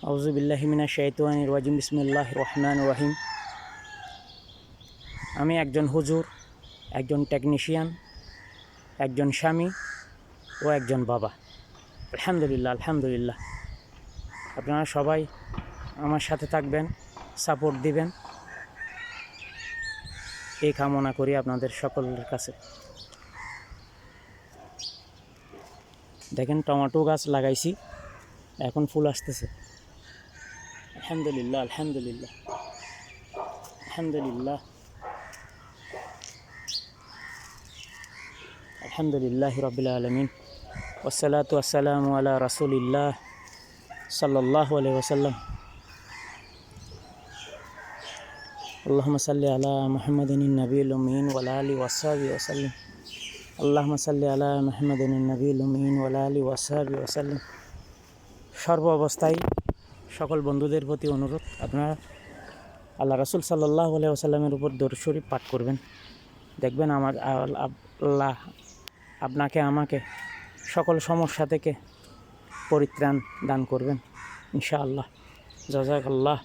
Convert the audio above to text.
আউযু বিল্লাহি মিনাশ শাইতানির রাজিম বিসমিল্লাহির রহমানির রহিম। আমি একজন হুজুর, একজন টেকনিশিয়ান, একজন স্বামী ও একজন বাবা। আলহামদুলিল্লাহ আলহামদুলিল্লাহ। আপনারা সবাই আমার সাথে থাকবেন, সাপোর্ট দিবেন, এই কামনা করি আপনাদের সকলের কাছে। দেখেন, টমেটো গাছ লাগাইছি, এখন ফুল আসতেছে। আলহামদুলিল্লাহ আলহামদুলিল্লাহ আলহামদুলিল্লাহ আলহামদুলিল্লাহি রাব্বিল আলামিন ওয়াসসালাতু ওয়াসসালামু আলা রাসূলিল্লাহ সাল্লাল্লাহু আলাইহি ওয়াসাল্লাম। আল্লাহুম্মা সাল্লি আলা মুহাম্মাদিন নাবিয়্যিল উম্মিয়িন ওয়া আলা আলিহি ওয়া সাহবিহি ওয়া সাল্লাম। আল্লাহুম্মা সাল্লি আলা মুহাম্মাদিন নাবিয়্যিল উম্মিয়িন ওয়া আলা আলিহি ওয়া সাহবিহি ওয়া সাল্লাম। সর্ব অবস্থায় সকল বন্ধুদের প্রতি অনুরোধ, আপনারা আল্লাহ রাসূল সাল্লাল্লাহু আলাইহি ওয়াসাল্লামের উপর দরুদ শরীফ পাঠ করবেন। দেখবেন আমার আল্লাহ আপনাকে আমাকে সকল সমস্যা থেকে পরিত্রাণ দান করবেন ইনশাআল্লাহ। জাযাকাল্লাহ।